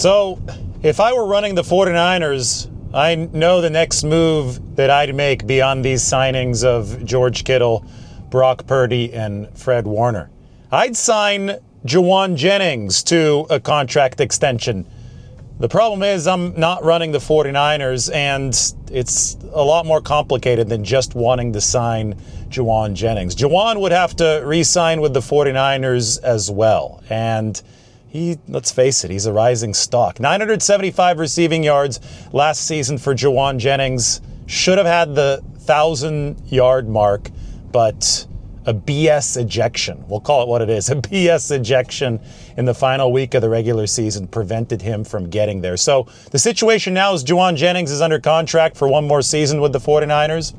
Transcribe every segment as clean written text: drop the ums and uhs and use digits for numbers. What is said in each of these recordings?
So, if I were running the 49ers, I know the next move that I'd make beyond these signings of George Kittle, Brock Purdy, and Fred Warner. I'd sign Jauan Jennings to a contract extension. The problem is I'm not running the 49ers, and it's a lot more complicated than just wanting to sign Jauan Jennings. Jauan would have to re-sign with the 49ers as well, and let's face it, he's a rising stock. 975 receiving yards last season for Jauan Jennings. Should have had the 1,000-yard mark, but a BS ejection, we'll call it what it is, a BS ejection in the final week of the regular season prevented him from getting there. So the situation now is Jauan Jennings is under contract for one more season with the 49ers,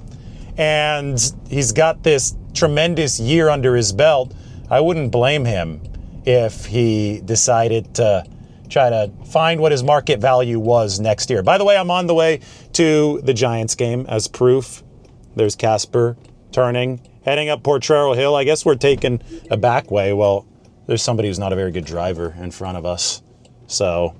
and he's got this tremendous year under his belt. I wouldn't blame him if he decided to try to find what his market value was next year. By the way, I'm on the way to the Giants game as proof. There's Casper turning, heading up Potrero Hill. I guess we're taking a back way. Well, there's somebody who's not a very good driver in front of us, so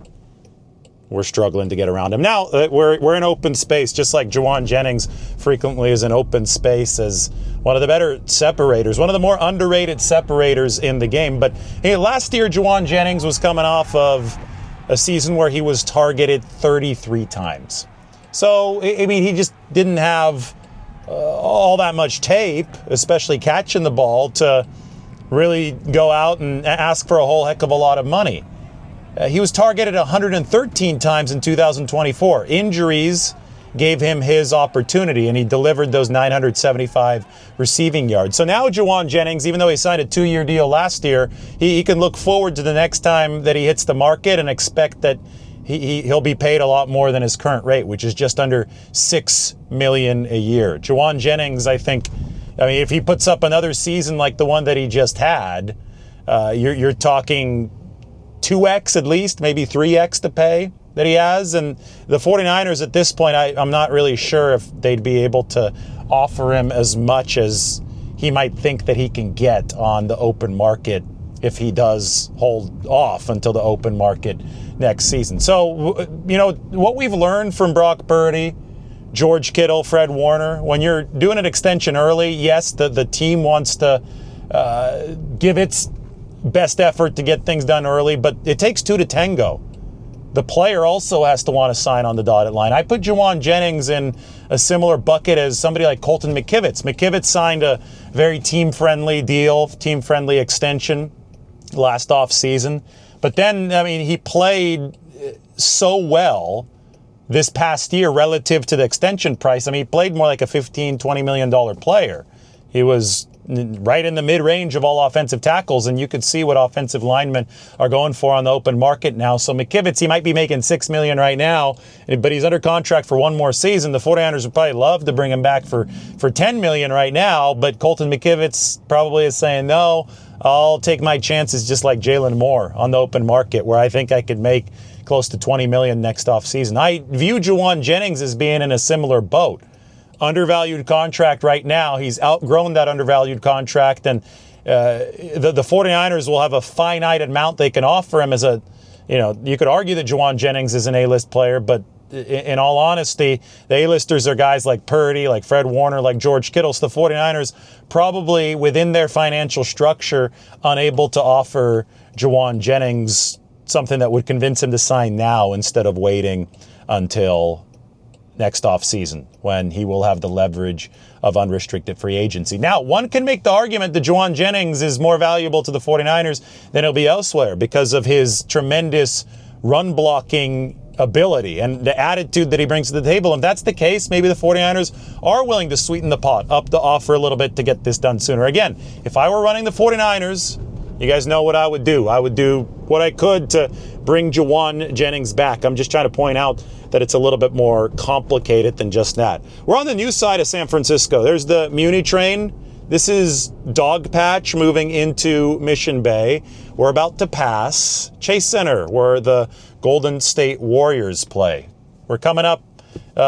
we're struggling to get around him. Now, we're in open space, just like Jauan Jennings frequently is in open space as one of the better separators, one of the more underrated separators in the game. But hey, last year, Jauan Jennings was coming off of a season where he was targeted 33 times. So, I mean, he just didn't have all that much tape, especially catching the ball, to really go out and ask for a whole heck of a lot of money. He was targeted 113 times in 2024. Injuries gave him his opportunity, and he delivered those 975 receiving yards. So now Jauan Jennings, even though he signed a 2-year deal last year, he can look forward to the next time that he hits the market and expect that he'll be paid a lot more than his current rate, which is just under $6 million a year. Jauan Jennings, I mean, if he puts up another season like the one that he just had, you're talking 2x at least, maybe 3x the pay that he has. And the 49ers at this point, I'm not really sure if they'd be able to offer him as much as he might think that he can get on the open market if he does hold off until the open market next season. So, you know, what we've learned from Brock Purdy, George Kittle, Fred Warner, when you're doing an extension early, yes, the team wants to give its best effort to get things done early, but it takes two to tango. The player also has to want to sign on the dotted line. I put Jauan Jennings in a similar bucket as somebody like Colton McKivitz. McKivitz signed a very team-friendly deal, team-friendly extension last off season. But then, I mean, he played so well this past year relative to the extension price. I mean, he played more like a $15, $20 million player. He was right in the mid-range of all offensive tackles, and you could see what offensive linemen are going for on the open market now. So McKivitz, he might be making $6 million right now, but he's under contract for one more season. The 49ers would probably love to bring him back for $10 million right now, but Colton McKivitz probably is saying, no, I'll take my chances just like Jalen Moore on the open market, where I think I could make close to $20 million next offseason. I view Jauan Jennings as being in a similar boat. Undervalued contract right now. He's outgrown that undervalued contract, and the 49ers will have a finite amount they can offer him as a, you know, you could argue that Jauan Jennings is an A-list player, but in all honesty, the A-listers are guys like Purdy, like Fred Warner, like George Kittle. So the 49ers probably within their financial structure unable to offer Jauan Jennings something that would convince him to sign now instead of waiting until next offseason when he will have the leverage of unrestricted free agency. Now, one can make the argument that Jauan Jennings is more valuable to the 49ers than he'll be elsewhere because of his tremendous run blocking ability and the attitude that he brings to the table. If that's the case, maybe the 49ers are willing to sweeten the pot, up the offer a little bit to get this done sooner. Again, if I were running the 49ers, you guys know what I would do. I would do what I could to bring Jauan Jennings back. I'm just trying to point out that it's a little bit more complicated than just that. We're on the new side of San Francisco. There's the Muni train. This is Dogpatch moving into Mission Bay. We're about to pass Chase Center, where the Golden State Warriors play. We're coming up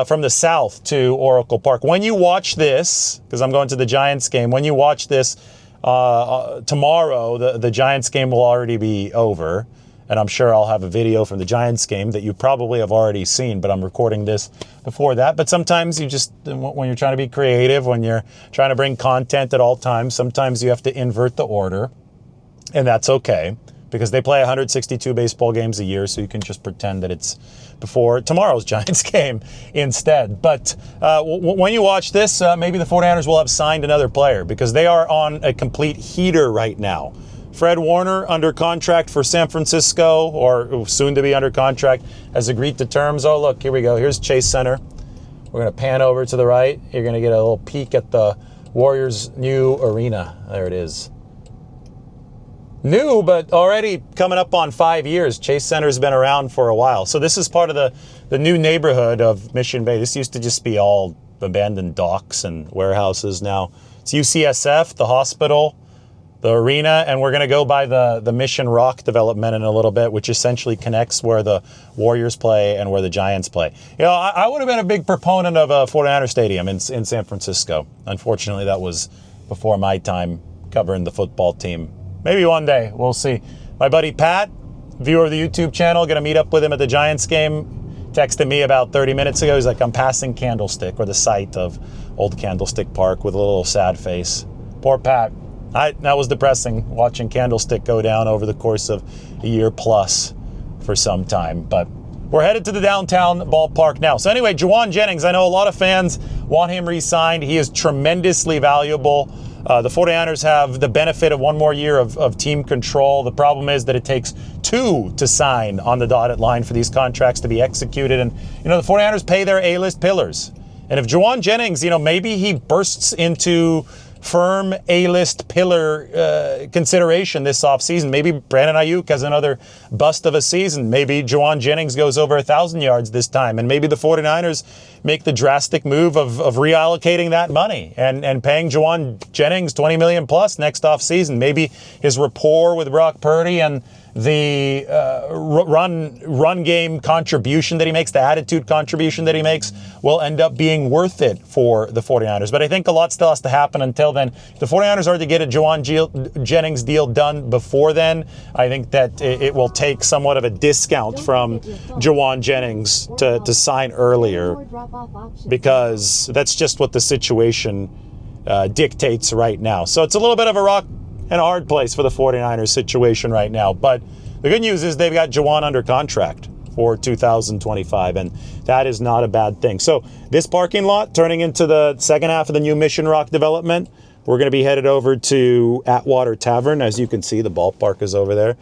from the south to Oracle Park. When you watch this, because I'm going to the Giants game, when you watch this tomorrow, the Giants game will already be over. And I'm sure I'll have a video from the Giants game that you probably have already seen, but I'm recording this before that. But sometimes you just, when you're trying to be creative, when you're trying to bring content at all times, sometimes you have to invert the order. And that's okay, because they play 162 baseball games a year, so you can just pretend that it's before tomorrow's Giants game instead. But when you watch this, maybe the 49ers will have signed another player, because they are on a complete heater right now. Fred Warner under contract for San Francisco, or soon to be under contract, has agreed to terms. Oh, look, here we go. Here's Chase Center. We're going to pan over to the right. You're going to get a little peek at the Warriors' new arena. There it is. New, but already coming up on 5 years. Chase Center's been around for a while. So this is part of the new neighborhood of Mission Bay. This used to just be all abandoned docks and warehouses. Now it's UCSF, the hospital, the arena, and we're going to go by the Mission Rock development in a little bit, which essentially connects where the Warriors play and where the Giants play. You know, I would have been a big proponent of a 49er stadium in San Francisco. Unfortunately, that was before my time covering the football team. Maybe one day, we'll see. My buddy Pat, viewer of the YouTube channel, going to meet up with him at the Giants game, texted me about 30 minutes ago. He's like, I'm passing Candlestick, or the site of Old Candlestick Park, with a little sad face. Poor Pat. That was depressing, watching Candlestick go down over the course of a year plus for some time. But we're headed to the downtown ballpark now. So anyway, Jauan Jennings, I know a lot of fans want him re-signed. He is tremendously valuable. The 49ers have the benefit of one more year of team control. The problem is that it takes two to sign on the dotted line for these contracts to be executed. And, you know, the 49ers pay their A-list pillars. And if Jauan Jennings, you know, maybe he bursts into firm A-list pillar consideration this offseason. Maybe Brandon Ayuk has another bust of a season. Maybe Jauan Jennings goes over 1,000 yards this time. And maybe the 49ers make the drastic move of reallocating that money and paying Jauan Jennings $20 million plus next offseason. Maybe his rapport with Brock Purdy and the run game contribution that he makes, the attitude contribution that he makes, will end up being worth it for the 49ers. But I think a lot still has to happen until then. If the 49ers are to get a Jauan Jennings deal done before then, I think that it will take somewhat of a discount from Jauan Jennings to sign earlier, because that's just what the situation dictates right now. So it's a little bit of a rock and a hard place for the 49ers situation right now. But the good news is they've got Jauan under contract for 2025, and that is not a bad thing. So this parking lot turning into the second half of the new Mission Rock development. We're going to be headed over to Atwater Tavern. As you can see, the ballpark is over there.